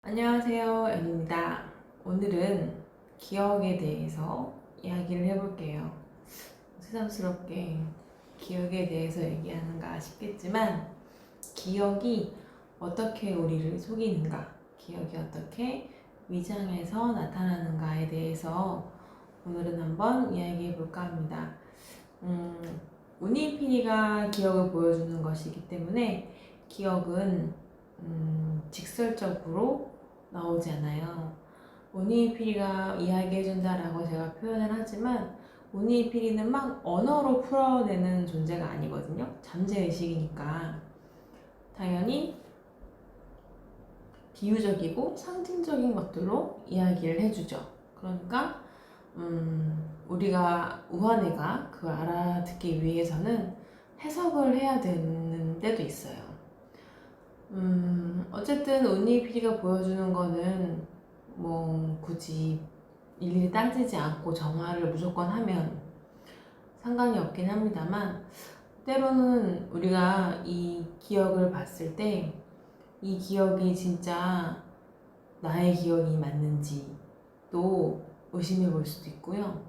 안녕하세요, 연입니다. 오늘은 기억에 대해서 이야기를 해볼게요. 새삼스럽게 기억에 대해서 얘기하는가 싶겠지만, 기억이 어떻게 우리를 속이는가, 기억이 어떻게 위장해서 나타나는가에 대해서 오늘은 한번 이야기해 볼까 합니다. 운이피니가 기억을 보여주는 것이기 때문에 기억은 직설적으로 나오지 않아요. 운이피리가 이야기해준다라고 제가 표현을 하지만 운이피리는 막 언어로 풀어내는 존재가 아니거든요. 잠재의식이니까 당연히 비유적이고 상징적인 것들로 이야기를 해주죠. 그러니까 우리가 우한애가 그걸 알아듣기 위해서는 해석을 해야 되는 때도 있어요. 어쨌든 운이피리가 보여주는 거는 뭐 굳이 일일이 따지지 않고 정화를 무조건 하면 상관이 없긴 합니다만, 때로는 우리가 이 기억을 봤을 때 이 기억이 진짜 나의 기억이 맞는지 또 의심해 볼 수도 있고요.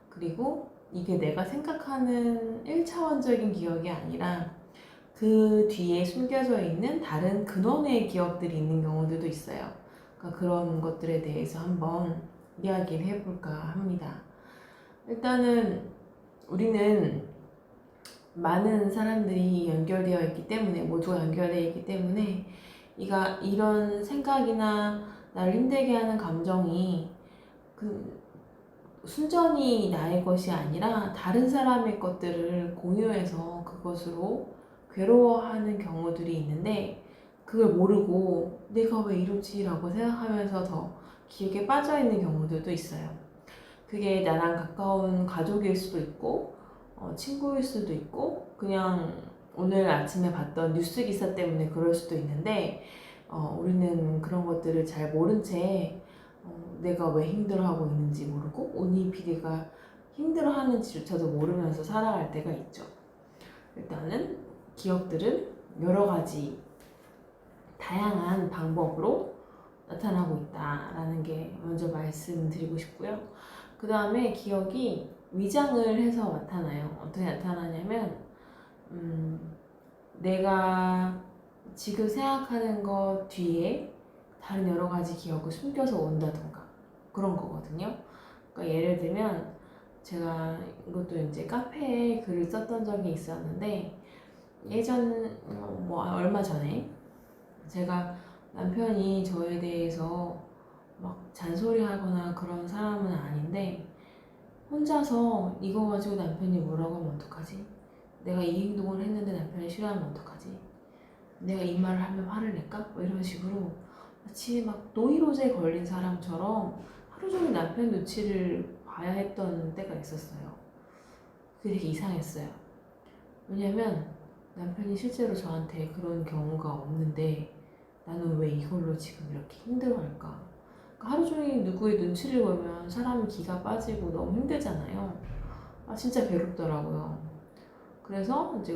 그리고 이게 내가 생각하는 1차원적인 기억이 아니라 그 뒤에 숨겨져 있는 다른 근원의 기억들이 있는 경우들도 있어요. 그러니까 그런 것들에 대해서 한번 이야기를 해볼까 합니다. 일단은 우리는 많은 사람들이 연결되어 있기 때문에, 모두가 연결되어 있기 때문에 이런 생각이나 나를 힘들게 하는 감정이 순전히 나의 것이 아니라 다른 사람의 것들을 공유해서 그것으로 괴로워하는 경우들이 있는데, 그걸 모르고 내가 왜 이러지? 라고 생각하면서 더 기억에 빠져있는 경우들도 있어요. 그게 나랑 가까운 가족일 수도 있고 친구일 수도 있고 그냥 오늘 아침에 봤던 뉴스 기사 때문에 그럴 수도 있는데, 우리는 그런 것들을 잘 모른 채 내가 왜 힘들어하고 있는지 모르고 오니 PD가 힘들어하는지조차도 모르면서 살아갈 때가 있죠. 일단은 기억들은 여러 가지 다양한 방법으로 나타나고 있다라는 게 먼저 말씀드리고 싶고요. 그 다음에 기억이 위장을 해서 나타나요. 어떻게 나타나냐면 내가 지금 생각하는 것 뒤에 다른 여러 가지 기억을 숨겨서 온다던가 그런 거거든요. 그러니까 예를 들면 제가 이것도 이제 카페에 글을 썼던 적이 있었는데, 뭐 얼마 전에 제가 남편이 저에 대해서 막 잔소리하거나 그런 사람은 아닌데, 혼자서 이거 가지고 남편이 뭐라고 하면 어떡하지? 내가 이 행동을 했는데 남편이 싫어하면 어떡하지? 내가 이 말을 하면 화를 낼까? 뭐 이런 식으로 마치 막 노이로제에 걸린 사람처럼 하루 종일 남편 눈치를 봐야 했던 때가 있었어요. 그게 되게 이상했어요. 왜냐면 남편이 실제로 저한테 그런 경우가 없는데 나는 왜 이걸로 지금 이렇게 힘들어할까? 그러니까 하루 종일 누구의 눈치를 보면 사람이 기가 빠지고 너무 힘들잖아요. 진짜 괴롭더라고요. 그래서 이제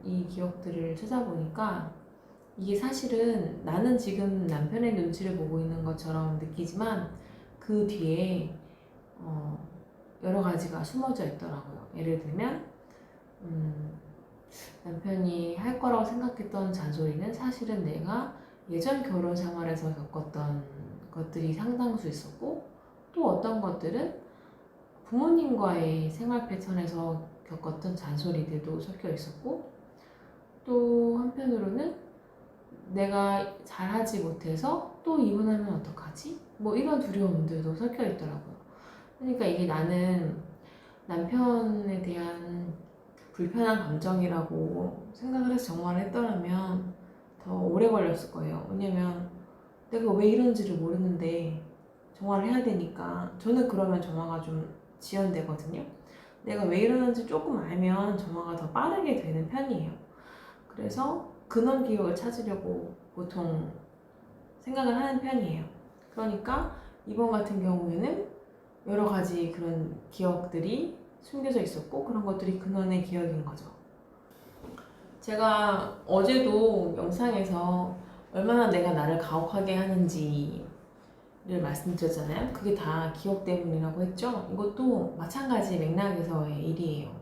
이 기억들을 찾아보니까 이게 사실은 나는 지금 남편의 눈치를 보고 있는 것처럼 느끼지만 그 뒤에 여러 가지가 숨어져 있더라고요. 예를 들면 남편이 할 거라고 생각했던 잔소리는 사실은 내가 예전 결혼 생활에서 겪었던 것들이 상당수 있었고, 또 어떤 것들은 부모님과의 생활 패턴에서 겪었던 잔소리들도 섞여 있었고, 또 한편으로는 내가 잘하지 못해서 또 이혼하면 어떡하지? 뭐 이런 두려움들도 섞여 있더라고요. 그러니까 이게 나는 남편에 대한 불편한 감정이라고 생각을 해서 정화를 했더라면 더 오래 걸렸을 거예요. 왜냐면 내가 왜 이런지를 모르는데 정화를 해야 되니까, 저는 그러면 정화가 좀 지연되거든요. 내가 왜 이러는지 조금 알면 정화가 더 빠르게 되는 편이에요. 그래서 근원 기억을 찾으려고 보통 생각을 하는 편이에요. 그러니까 이번 같은 경우에는 여러 가지 그런 기억들이 숨겨져 있었고, 그런 것들이 근원의 기억인 거죠. 제가 어제도 영상에서 얼마나 내가 나를 가혹하게 하는지를 말씀드렸잖아요. 그게 다 기억 때문이라고 했죠. 이것도 마찬가지 맥락에서의 일이에요.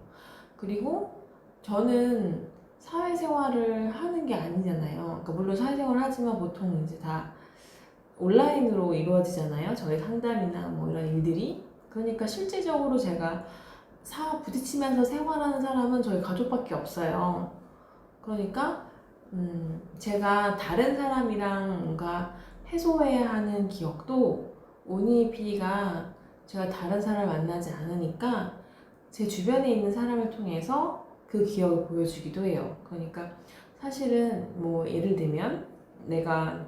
그리고 저는 사회생활을 하는 게 아니잖아요. 그러니까 물론 사회생활을 하지만 보통 이제 다 온라인으로 이루어지잖아요. 저희 상담이나 뭐 이런 일들이. 그러니까 실질적으로 제가 부딪히면서 생활하는 사람은 저희 가족밖에 없어요. 그러니까 제가 다른 사람이랑 뭔가 해소해야 하는 기억도 오니 PD가 제가 다른 사람을 만나지 않으니까 제 주변에 있는 사람을 통해서 그 기억을 보여주기도 해요. 그러니까 사실은 뭐 예를 들면 내가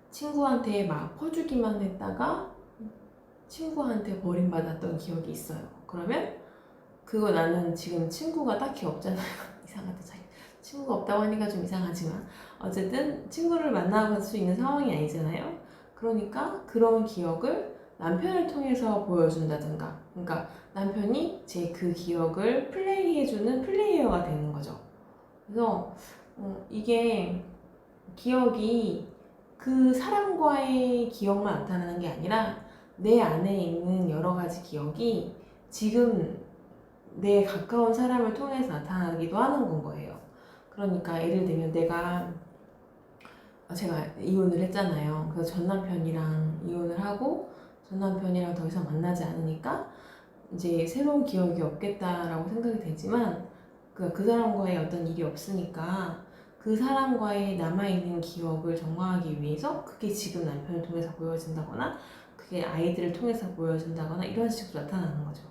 친구한테 막 퍼주기만 했다가 친구한테 버림받았던 기억이 있어요. 그러면 그거 나는 지금 친구가 딱히 없잖아요. 이상하다. 친구가 없다고 하니까 좀 이상하지만 어쨌든 친구를 만나볼 수 있는 상황이 아니잖아요. 그러니까 그런 기억을 남편을 통해서 보여준다든가, 그러니까 남편이 제 그 기억을 플레이해주는 플레이어가 되는 거죠. 그래서 이게 기억이 그 사람과의 기억만 나타나는 게 아니라 내 안에 있는 여러 가지 기억이 지금 내 가까운 사람을 통해서 나타나기도 하는 건 거예요. 그러니까 예를 들면 제가 이혼을 했잖아요. 그래서 전 남편이랑 이혼을 하고 전 남편이랑 더 이상 만나지 않으니까 이제 새로운 기억이 없겠다라고 생각이 되지만 그 사람과의 어떤 일이 없으니까 그 사람과의 남아있는 기억을 정화하기 위해서 그게 지금 남편을 통해서 보여진다거나 그게 아이들을 통해서 보여진다거나 이런 식으로 나타나는 거죠.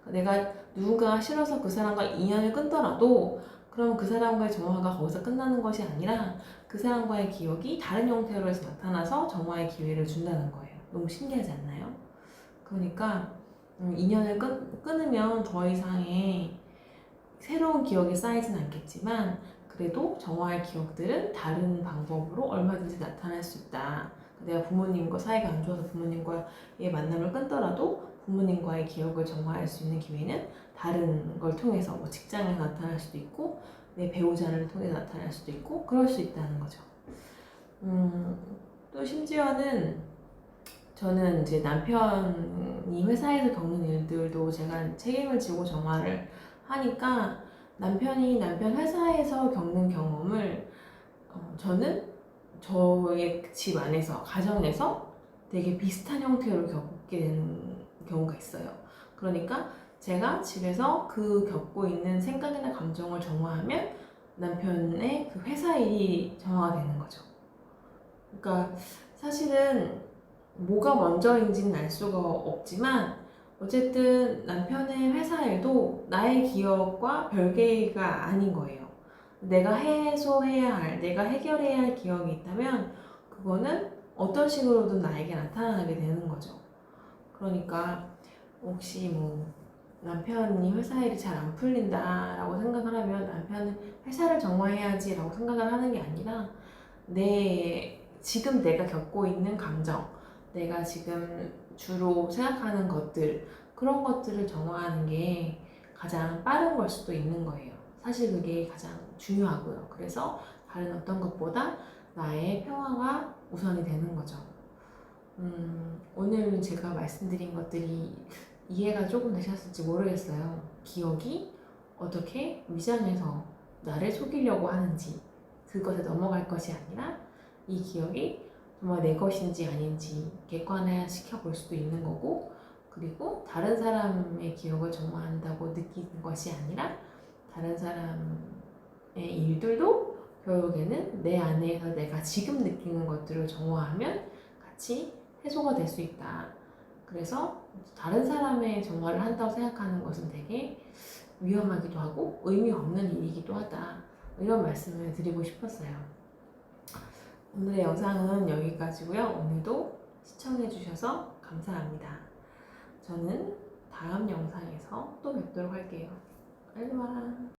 내가 누군가가 싫어서 그 사람과 인연을 끊더라도 그럼 그 사람과의 정화가 거기서 끝나는 것이 아니라 그 사람과의 기억이 다른 형태로 해서 나타나서 정화의 기회를 준다는 거예요. 너무 신기하지 않나요? 그러니까 인연을 끊으면 더 이상의 새로운 기억이 쌓이진 않겠지만 그래도 정화의 기억들은 다른 방법으로 얼마든지 나타날 수 있다. 내가 부모님과 사이가 안 좋아서 부모님과의 만남을 끊더라도 부모님과의 기억을 정화할 수 있는 기회는 다른 걸 통해서 뭐 직장에서 나타날 수도 있고 내 배우자를 통해서 나타날 수도 있고 그럴 수 있다는 거죠. 또 심지어는 저는 이제 남편이 회사에서 겪는 일들도 제가 책임을 지고 정화를 하니까 남편 회사에서 겪는 경험을 저는 저의 집 안에서 가정에서 되게 비슷한 형태로 겪게 되는 경우가 있어요. 그러니까 제가 집에서 그 겪고 있는 생각이나 감정을 정화하면 남편의 그 회사 일이 정화가 되는 거죠. 그러니까 사실은 뭐가 먼저인지는 알 수가 없지만 어쨌든 남편의 회사 일도 나의 기억과 별개가 아닌 거예요. 내가 해소해야 할, 내가 해결해야 할 기억이 있다면 그거는 어떤 식으로든 나에게 나타나게 되는 거죠. 그러니까 혹시 뭐 남편이 회사 일이 잘 안 풀린다라고 생각을 하면 남편은 회사를 정화해야지라고 생각을 하는 게 아니라 지금 내가 겪고 있는 감정, 내가 지금 주로 생각하는 것들, 그런 것들을 정화하는 게 가장 빠른 걸 수도 있는 거예요. 사실 그게 가장 중요하고요. 그래서 다른 어떤 것보다 나의 평화가 우선이 되는 거죠. 오늘 제가 말씀드린 것들이 이해가 조금 되셨을지 모르겠어요. 기억이 어떻게 위장해서 나를 속이려고 하는지, 그것에 넘어갈 것이 아니라 이 기억이 정말 내 것인지 아닌지 객관화시켜 볼 수도 있는 거고, 그리고 다른 사람의 기억을 정화한다고 느끼는 것이 아니라 다른 사람의 일들도 결국에는 내 안에서 내가 지금 느끼는 것들을 정화하면 같이 해소가 될 수 있다. 그래서 다른 사람의 정화를 한다고 생각하는 것은 되게 위험하기도 하고 의미 없는 일이기도 하다. 이런 말씀을 드리고 싶었어요. 오늘의 영상은 여기까지고요. 오늘도 시청해주셔서 감사합니다. 저는 다음 영상에서 또 뵙도록 할게요. 알로하.